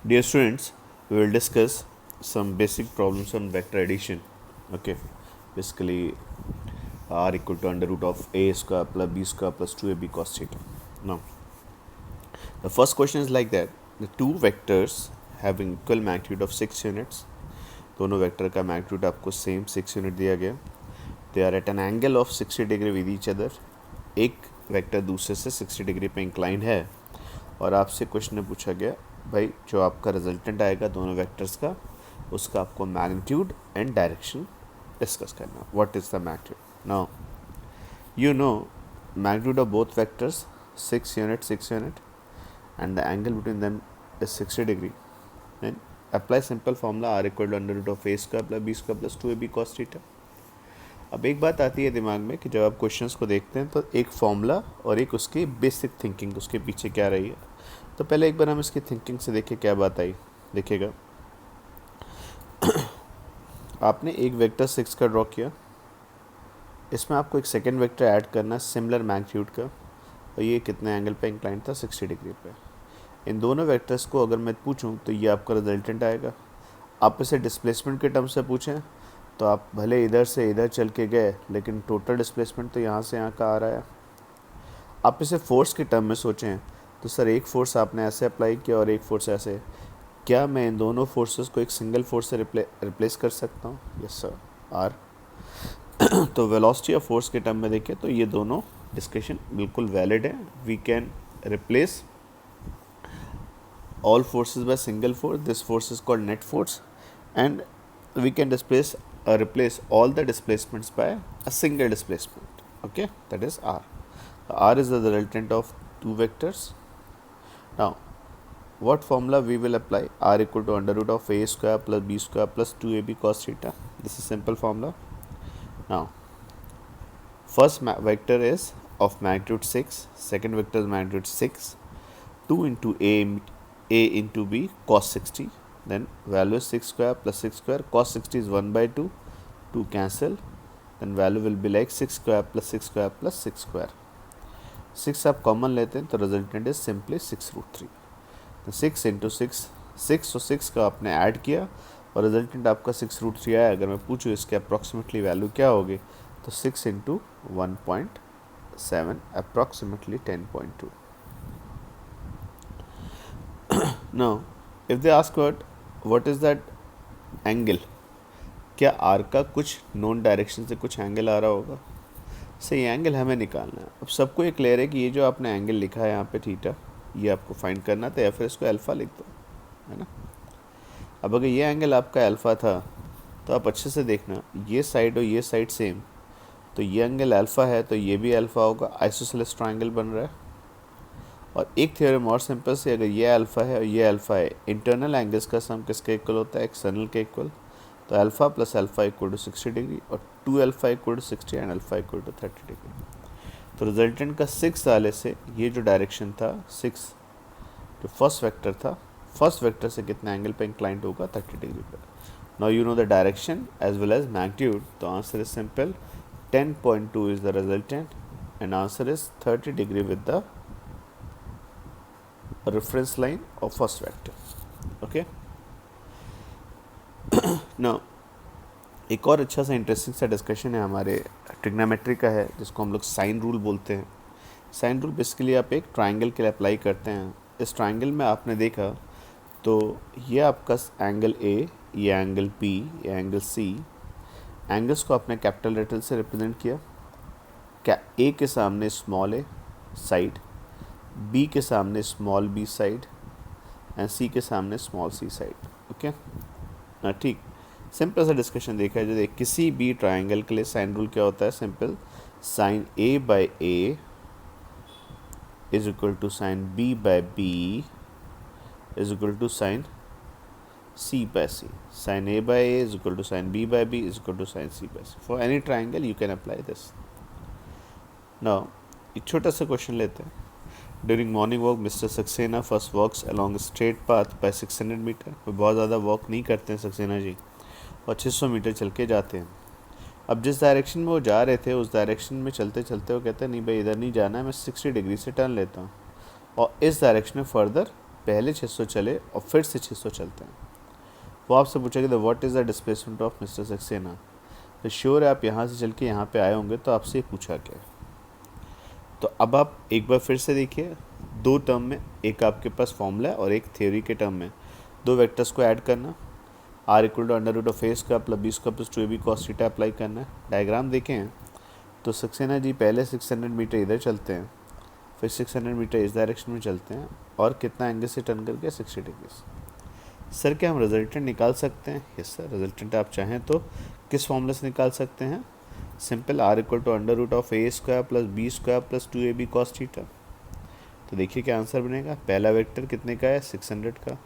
Dear students, we will discuss some basic problems on vector addition. Okay, basically r equal to under root of a square plus b square plus 2ab cos theta. Now, the first question is like that: the two vectors having equal magnitude of 6 units, दोनों vector का magnitude आपको same 6 unit दिया गया. They are at an angle of 60 degree with each other. एक vector दूसरे से 60 degree पे incline है और आपसे क्वेश्चन में पूछा गया भाई जो आपका रिजल्टेंट आएगा दोनों वेक्टर्स का उसका आपको मैग्नीट्यूड एंड डायरेक्शन डिस्कस करना. What is the magnitude? Now you know magnitude of both vectors 6 unit and the angle between them is 60 degree. Then apply simple formula r equal to under root of a square plus b square plus 2ab cos theta. अब एक बात आती है दिमाग में कि जब आप क्वेश्चंस को देखते हैं तो एक फॉर्मूला और एक उसकी बेसिक थिंकिंग उसके पीछे क्या रही है. तो पहले एक बार हम इसकी थिंकिंग से देखें क्या बात आई. देखिएगा आपने एक वेक्टर 6 का ड्रॉ किया, इसमें आपको एक सेकेंड वेक्टर ऐड करना है सिमिलर मैग्नीट्यूड का और ये कितने एंगल पे इंक्लाइन था 60 डिग्री पे. इन दोनों वेक्टर्स को अगर मैं पूछूं तो ये आपका रिजल्टेंट आएगा. आप इसे डिस्प्लेसमेंट के टर्म से पूछें तो आप भले इधर से इधर चल के गए लेकिन टोटल डिस्प्लेसमेंट तो यहाँ से यहाँ का आ रहा है. आप इसे फोर्स के टर्म में सोचें तो सर एक फोर्स आपने ऐसे अप्लाई किया और एक फोर्स ऐसे. क्या मैं इन दोनों फोर्सेस को एक सिंगल फोर्स से रिप्लेस कर सकता हूँ? Yes sir, R. तो वेलोसिटी ऑफ फोर्स के टर्म में देखें तो ये दोनों डिस्कशन बिल्कुल वैलिड है. We can replace all forces by single force. This force is called net force, and we can replace all the displacements by a single displacement. Okay, that is r. R is the resultant of two vectors. Now, what formula we will apply? R equal to under root of a square plus b square plus 2ab cos theta. This is simple formula. Now, first vector is of magnitude 6, second vector is magnitude 6, 2 into a into b cos 60, then value is 6 square plus 6 square, cos 60 is 1 by 2, 2 cancel, then value will be like 6 square plus 6 square plus 6 square. 6 आप common लेते हैं तो resultant is simply 6 root 3. तो 6 into 6, 6 और 6 का आपने add किया और रिजल्टेंट आपका 6 रूट 3 आया. अगर मैं पूछूँ इसके अप्रॉक्सीमेटली वैल्यू क्या होगी तो 6 into 1.7 approximately 10.2. Now, if they ask what is that angle, क्या r का कुछ नोन डायरेक्शन से कुछ एंगल आ रहा होगा? सही एंगल हमें निकालना है. अब सबको ये क्लियर है कि ये जो आपने एंगल लिखा है यहाँ पे थीटा, ये आपको फाइंड करना था या फिर इसको अल्फ़ा लिख दो, है ना. अब अगर ये एंगल आपका अल्फ़ा था तो आप अच्छे से देखना ये साइड और ये साइड सेम, तो ये एंगल अल्फ़ा है तो ये भी अल्फ़ा होगा. आइसोसेलेस ट्रायंगल बन रहा है. और एक थ्योरम और सिंपल से, अगर ये अल्फ़ा है और ये अल्फ़ा है, इंटरनल एंगल्स का सम किसके इक्वल होता है? एक्सटर्नल के इक्वल. तो alpha plus alpha equal to 60 degree और 2 alpha equal to 60 and alpha equal to 30 degree. तो रिजल्टेंट का 6 डाले से ये जो डायरेक्शन था 6 जो फर्स्ट वेक्टर था, फर्स्ट वेक्टर से कितना एंगल पे इंक्लाइंड होगा? 30 डिग्री पर. Now you know the direction as well as magnitude. तो answer is simple 10.2 is the resultant and answer is 30 degree with the reference line of first vector. Okay. Now, एक और अच्छा सा interesting सा discussion है हमारे trigonometry का है जिसको हम लोग साइन रूल बोलते हैं. साइन रूल बेसिकली आप एक ट्राइंगल के लिए अप्लाई करते हैं. इस ट्राइंगल में आपने देखा तो ये आपका एंगल ए, ये एंगल बी, ये एंगल सी. एंगल्स को आपने कैपिटल लेटर से रिप्रेजेंट किया. ए के सामने स्मॉल ए साइड, बी के सामने स्मॉल बी साइड एंड सी के सामने स्मॉल सी साइड. ओके ना, ठीक. सिंपल सा डिस्कशन देखा है. जो किसी भी ट्राइंगल के लिए साइन रूल क्या होता है? Simple, sine A by A is equal to sine B by B is equal to sine C by C. Sine A by A is equal to sine B by B is equal to sine C by C. For any triangle you can apply this. Now एक छोटा सा question लेते हैं. During morning walk, Mr. Saxena first walks along a straight path by 600 metre. वो बहुत ज़्यादा walk नहीं करते हैं सक्सेना जी और 600 मीटर चल के जाते हैं. अब जिस डायरेक्शन में वो जा रहे थे उस डायरेक्शन में चलते चलते वो कहते हैं नहीं भाई इधर नहीं जाना है, मैं 60 डिग्री से टर्न लेता हूँ और इस डायरेक्शन में फर्दर पहले 600 चले और फिर से 600 चलते हैं, वो आपसे पूछेगा the what is the displacement of mister Saxena. तो श्योर है आप यहाँ से चल के यहाँ पे आए होंगे तो आपसे पूछा गया। तो अब आप एक बार फिर से देखिए, दो टर्म में, एक आपके पास फॉर्मूला है और एक थ्योरी के टर्म में, दो वेक्टर्स को ऐड करना, R equal to under root of A square plus B square plus 2ab cos theta apply करना है। डायग्राम देखें तो सक्सेना जी पहले 600 मीटर इधर चलते हैं, फिर 600 मीटर इस डायरेक्शन में चलते हैं और कितना एंगल से टर्न करके 60 डिग्री। सर क्या हम रिजल्टेंट निकाल सकते हैं? यस सर, रिजल्टेंट आप चाहें तो किस फॉर्मूले से निकाल सकते हैं? Simple, R equal to under root of A square plus B square plus 2ab cos theta. तो देखिए क्या आंसर बनेगा। पहला वेक्टर कितने का है? 600 का।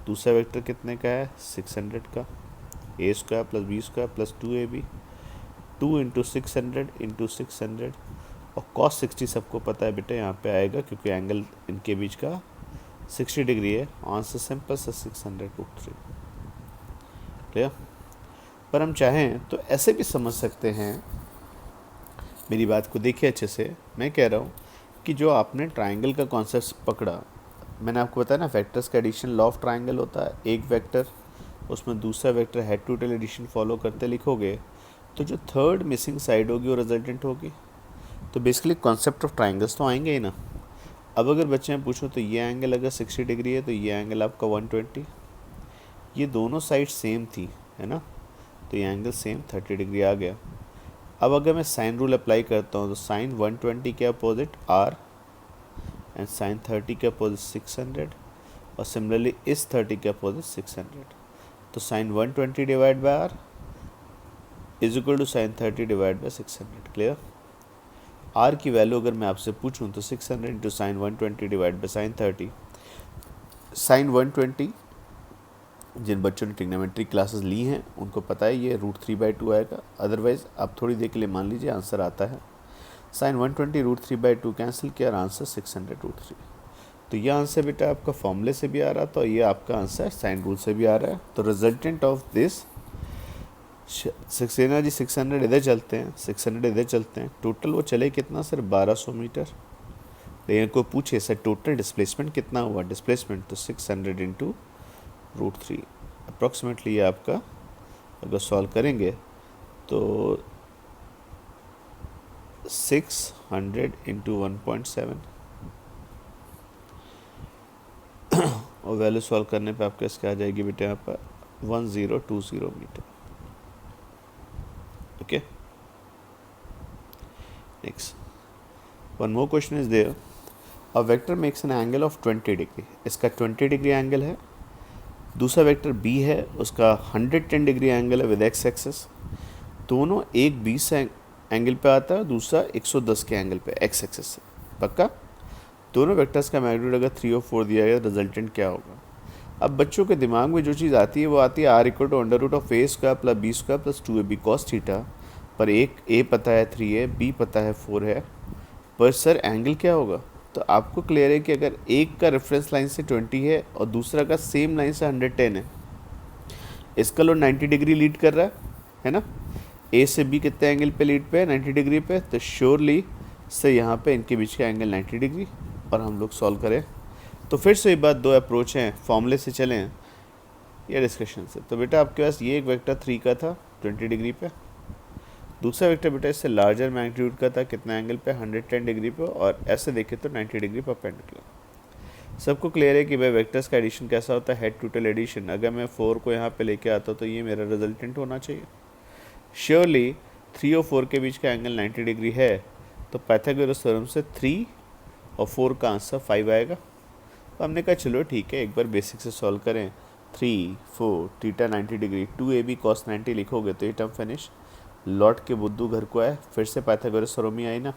दूसरा वेक्टर कितने का है? 600 का। A square plus B square plus 2ab, 2 into 600 into 600 और cos 60 सबको पता है बेटा यहाँ पे आएगा क्योंकि एंगल इनके बीच का 60 डिग्री है। आंसर सिंपल सा 600√3। क्लियर? पर हम चाहें तो ऐसे भी समझ सकते हैं, मेरी बात को देखिए अच्छे से। मैं कह रहा हूँ कि जो आपने ट्राइंगल का कॉन्सेप्ट पकड़ा, मैंने आपको बताया ना वेक्टर्स का एडिशन लॉ ऑफ ट्राइंगल होता है। एक वेक्टर उसमें दूसरा vector head to tail addition follow करते लिखोगे तो जो थर्ड मिसिंग साइड होगी वो रिजल्टेंट होगी। तो बेसिकली कॉन्सेप्ट ऑफ ट्राइंगल्स तो आएंगे ही ना। अब अगर बच्चे में पूछो तो ये एंगल अगर 60 डिग्री है तो ये एंगल आपका 120, ये दोनों साइड सेम थी, है ना, तो ये एंगल सेम 30 डिग्री आ गया। अब अगर मैं साइन रूल अप्लाई करता हूँ तो साइन 120 के अपोजिट r एंड साइन 30 के अपोजिट 600 और सिमिलरली इस 30 के अपोजिट 600। तो sine 120 divide by r is equal to sine 30 divide by 600। Clear? r की वैल्यू अगर मैं आपसे पूछूं तो 600 into sine 120 divide by sine 30। Sine 120 जिन बच्चों ने ट्रिग्नोमेट्री क्लासेस ली हैं उनको पता है ये √3/2 आएगा। अदरवाइज आप थोड़ी देर के लिए मान लीजिए आंसर आता है। साइन 120 √3/2 कैंसिल किया और आंसर 600√3। तो ये आंसर बेटा आपका फॉर्मूले से भी आ रहा था और ये आपका आंसर साइन रूल से भी आ रहा है। तो resultant of this Saxena ji 600 इधर चलते हैं, 600 इधर चलते हैं, टोटल वो चले कितना सर? 1200 मीटर। लेकिन को पूछे सर टोटल डिस्प्लेसमेंट कितना हुआ? डिस्प्लेसमेंट तो 600 इंटू √3 अप्रॉक्सीमेटली ये आपका अगर सॉल्व करेंगे तो 600 इंटू 1.7 और वैल्यू सॉल्व करने पे आपके इसके आ जाएगी बेटे यहाँ पर 1020 metre. Okay, next one more question is there. A vector makes an angle of 20 degree, इसका 20 डिग्री एंगल है। दूसरा वेक्टर b है, उसका 110 डिग्री एंगल है विद x एक्सिस। दोनों एक 20 एंगल पे आता है, दूसरा 110 के एंगल पे x एक्सिस से। पक्का? दोनों वेक्टर्स का मैग्नीट्यूड अगर 3 और 4 दिया गया, रिजल्टेंट क्या होगा? अब बच्चों के दिमाग में जो चीज़ आती है वो आती है r equal to under root of A square plus B square plus 2ab cos theta. पर एक a पता है 3 है, b पता है 4 है, पर सर एंगल क्या होगा? तो आपको क्लियर है कि अगर एक का रेफरेंस लाइन से 20 है और दूसरा का सेम लाइन से 110 है, इसका लोड 90 डिग्री लीड कर रहा है ना। ए से बी कितने एंगल पे लीड पे है? 90 डिग्री पे। तो श्योरली से यहाँ पे इनके बीच का एंगल 90 डिग्री। और हम लोग सॉल्व करें तो फिर से ये बात, दो अप्रोच हैं, फॉर्मूले से चलें या डिस्कशन से। तो बेटा आपके पास ये एक वेक्टर 3 का था 20 डिग्री पे, दूसरा वेक्टर बेटा इससे लार्जर मैग्नीट्यूड का था, कितना एंगल पे? 110 डिग्री पे, और ऐसे देखें तो 90 डिग्री परपेंडिकुलर। सबको क्लियर है कि भाई वेक्टर्स का एडिशन कैसा होता है? Head to tail addition. अगर मैं 4 को यहाँ पे लेके आता तो ये मेरा रिजल्टेंट होना चाहिए। श्योरली 3 और 4 के बीच का एंगल 90 डिग्री है, तो पाइथागोरस थ्योरम से 3 और 4 का आंसर 5 आएगा। तो हमने कहा चलो ठीक है, एक बार बेसिक से सॉल्व करें। 3 4 थीटा 90 डिग्री 2ab cos 90 लिखोगे तो ये टर्म फिनिश। लौट के बुद्धू घर को आए, फिर से पाइथागोरस थ्योरम ही आई ना।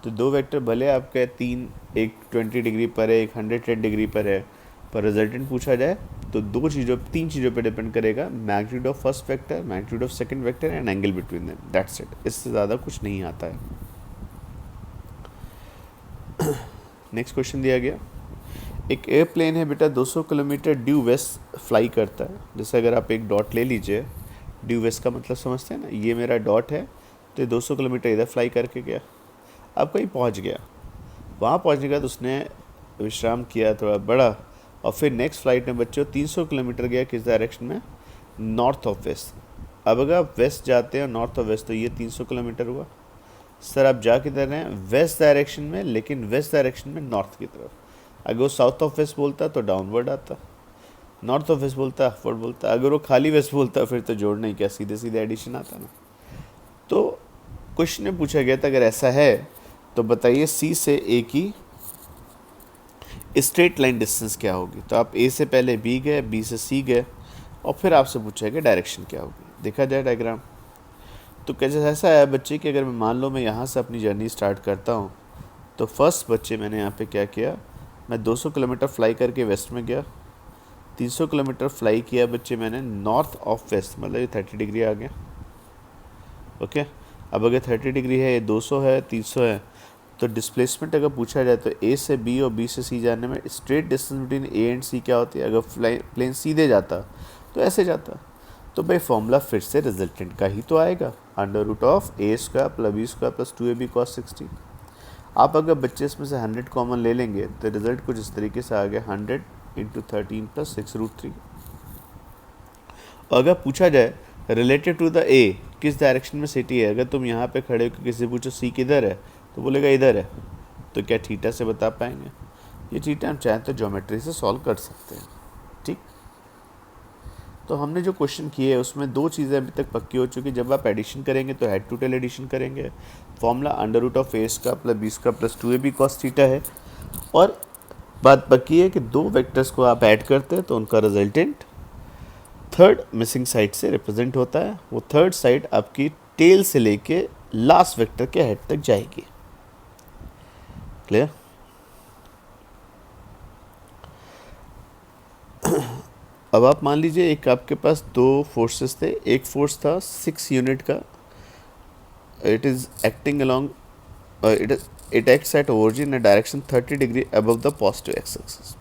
तो दो वेक्टर भले आपके 3, एक 20 डिग्री पर है, एक 110 डिग्री पर है, पर रिजल्टेंट पूछा जाए तो तीन चीज़ों पे डिपेंड करेगा। Magnitude of first vector, magnitude of second vector and angle between them. That's it, इससे ज़्यादा कुछ नहीं आता है। नेक्स्ट क्वेश्चन दिया गया, एक एयरप्लेन है बेटा 200 किलोमीटर ड्यू वेस्ट फ्लाई करता है। जैसे अगर आप एक डॉट ले लीजिए, ड्यू वेस्ट का मतलब समझते हैं ना, ये मेरा डॉट है, तो 200 किलोमीटर इधर फ्लाई करके गया। अब कहीं पहुंच गया, वहाँ पहुंचने के बाद उसने विश्राम किया, थोड़ा बड़ा और फिर नेक्स्ट फ्लाइट में बच्चों 300 किलोमीटर गया किस डायरेक्शन में, नॉर्थ ऑफ वेस्ट। अब अगर आप वेस्ट जाते हैं नॉर्थ ऑफ वेस्ट तो ये 300 किलोमीटर हुआ। सर आप जा किधर रहे हैं, वेस्ट डायरेक्शन में, लेकिन वेस्ट डायरेक्शन में नॉर्थ की तरफ। अगर वो साउथ ऑफ वेस्ट बोलता तो डाउनवर्ड आता, नॉर्थ ऑफ वेस्ट बोलता अपवर्ड बोलता, अगर वो खाली वेस्ट बोलता फिर तो जोड़ना ही क्या, सीधे सीधे एडिशन आता ना। तो क्वेश्चन में पूछा गया था अगर ऐसा है तो बताइए सी से ए की स्ट्रेट लाइन डिस्टेंस क्या होगी। तो आप ए से पहले बी गए, बी से सी गए, और फिर आपसे पूछा गया डायरेक्शन क्या होगी। देखा जाए डायग्राम तो कैसे ऐसा है बच्चे कि अगर मैं मान लो मैं यहाँ से अपनी जर्नी स्टार्ट करता हूँ, तो फर्स्ट बच्चे मैंने यहाँ पे क्या किया, मैं 200 किलोमीटर फ्लाई करके वेस्ट में गया, 300 किलोमीटर फ्लाई किया बच्चे मैंने नॉर्थ ऑफ वेस्ट, मतलब ये 30 डिग्री आ गया। ओके, अब अगर 30 डिग्री है, ये 200 है, 300 है, तो डिस्प्लेसमेंट अगर पूछा जाए तो ए से बी और बी से सी जाने में straight distance between A and C क्या होती है। अगर प्लेन सीधे जाता तो ऐसे जाता, तो भाई फॉर्मूला फिर से रिजल्टेंट का ही तो आएगा, under root of A square plus B square plus 2ab cos 60। आप अगर बच्चे इसमें से 100 कॉमन ले लेंगे तो रिजल्ट कुछ इस तरीके से आ गया, 100 × 13 + 6√3। और अगर पूछा जाए रिलेटेड टू द ए किस डायरेक्शन में सिटी है, अगर तुम यहाँ पे खड़े हो किसी पूछो सी किधर है तो बोलेगा इधर है, तो क्या थीटा से बता पाएंगे। ये थीटा हम चाहें तो ज्योमेट्री से सॉल्व कर सकते हैं। ठीक, तो हमने जो क्वेश्चन किए हैं उसमें दो चीज़ें अभी तक पक्की हो चुकी। जब आप एडिशन करेंगे तो हेड टू टेल एडिशन करेंगे, formula under root of A square plus B square plus 2ab cos theta है, और बात पक्की है कि दो वेक्टर्स को आप ऐड करते हैं तो उनका रिजल्टेंट थर्ड मिसिंग साइड से रिप्रेजेंट होता है। वो थर्ड साइड आपकी टेल से लेके लास्ट वेक्टर के हेड तक जाएगी। क्लियर? अब आप मान लीजिए एक आपके पास दो फोर्सेस थे, एक फोर्स था 6 यूनिट का, it is acting along it acts at origin in direction 30 degree above the positive X axis.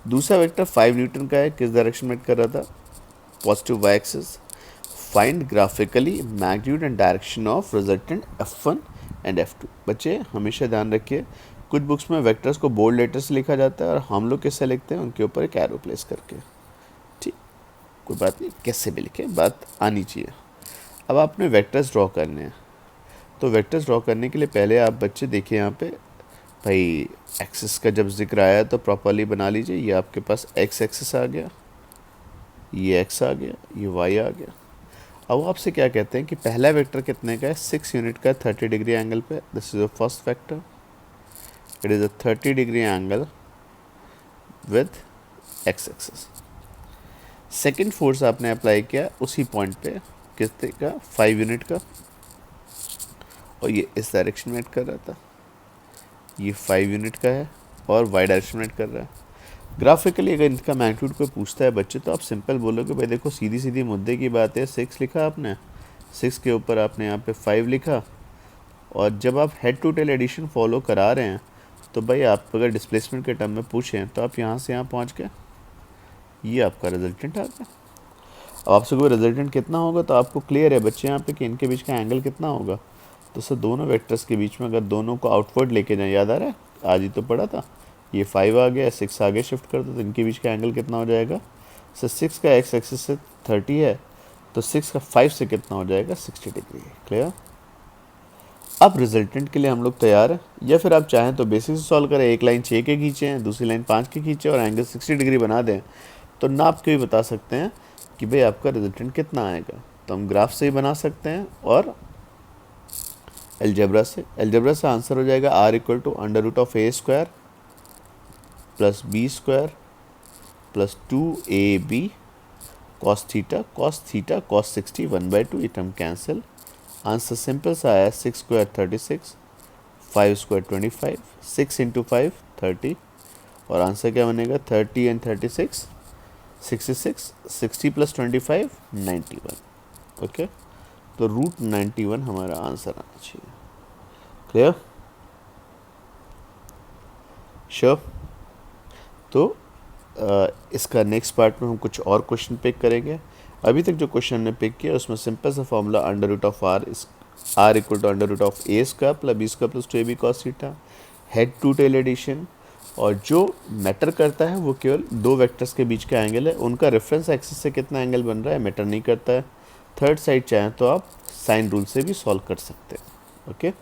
दूसरा वेक्टर 5 न्यूटन का है, किस डायरेक्शन में एक्ट कर रहा था, positive Y axis. Find graphically magnitude and direction of resultant F1 and F2। बच्चे हमेशा ध्यान रखिए कुछ बुक्स में वेक्टर्स को बोल्ड लेटर से लिखा जाता है और हम लोग किससे लिखते हैं, उनके ऊपर एक एरो प्लेस करके। ठीक, कोई बात नहीं, कैसे भी लिखे, बात आनी चाहिए। अब आपने वेक्टर्स ड्रॉ करने हैं, तो वेक्टर्स ड्रॉ करने के लिए पहले आप बच्चे देखिए यहाँ पे भाई एक्सिस का जब जिक्र आया तो प्रॉपरली बना लीजिए। ये आपके पास एक्स एक्सिस आ गया, ये एक्स आ गया, ये वाई आ गया। अब आपसे क्या कहते हैं कि पहला वेक्टर कितने का है, 6 यूनिट का, 30 डिग्री एंगल पे। This is the first vector, it is a 30 degree angle with x axis. Second force आपने अप्लाई किया उसी पॉइंट पे, कितने का, 5 यूनिट का, और ये इस डायरेक्शन में एक्ट कर रहा था। ये 5 यूनिट का है और वाई डायरेक्शन में एक्ट कर रहा है। ग्राफिकली अगर इनका मैग्नीट्यूड कोई पूछता है बच्चे तो आप सिंपल बोलोगे भाई देखो सीधी सीधी मुद्दे की बात है, 6 लिखा आपने, 6 के ऊपर आपने यहाँ पे 5 लिखा, और जब आप head to tail addition follow करा रहे हैं तो भाई आप अगर डिस्प्लेसमेंट के टर्म में पूछें तो आप यहाँ से यहाँ पहुँच गए, ये आपका रिजल्टेंट आ गया। अब आपसे कोई रिजल्टेंट कितना होगा तो आपको क्लियर है बच्चे यहाँ पे कि इनके बीच का एंगल कितना होगा। तो सर दोनों वेक्टर्स के बीच में अगर दोनों को आउटवर्ड लेके जाएं, याद आ रहा है आज ही तो पढ़ा था, ये 5 आ गया, 6 आगे शिफ्ट कर दो तो इनके बीच का एंगल कितना हो जाएगा। सर 6 का एक्स एक्सिस से 30 है तो 6 का 5 से कितना हो जाएगा, 60 डिग्री। क्लियर? अब रिजल्टेंट के लिए हम लोग तैयार हैं, या फिर आप चाहें तो बेसिक से सॉल्व करें, एक लाइन 6 के खींचें, दूसरी लाइन 5 के खींचें और एंगल 60 डिग्री बना दें, तो नाप के भी बता सकते हैं कि भाई आपका रिजल्टेंट कितना आएगा। तो हम ग्राफ से ही बना सकते हैं और एलजेब्रा से आंसर हो जाएगा R = under root of A square plus B square plus 2ab cos theta cos 60 1/2, ये टर्म कैंसिल। आंसर सिंपल सा आया, 6 स्क्वायर 36, 5 स्क्वायर 25, 6 × 5 30, और आंसर क्या बनेगा, 30 एंड 36 66, 60 + 25 91। ओके, तो √91 हमारा आंसर आना चाहिए। क्लियर? श्योर? तो इसका नेक्स्ट पार्ट में हम कुछ और क्वेश्चन पिक करेंगे। अभी तक जो क्वेश्चन हमने पिक किया उसमें सिंपल सा formula under root of R = under root of A² + B² + 2ab cos theta, head to tail addition, और जो मैटर करता है वो केवल दो वेक्टर्स के बीच का एंगल है, उनका रेफरेंस एक्सिस से कितना एंगल बन रहा है मैटर नहीं करता है। थर्ड साइड चाहें तो आप साइन रूल से भी सॉल्व कर सकते हैं। ओके।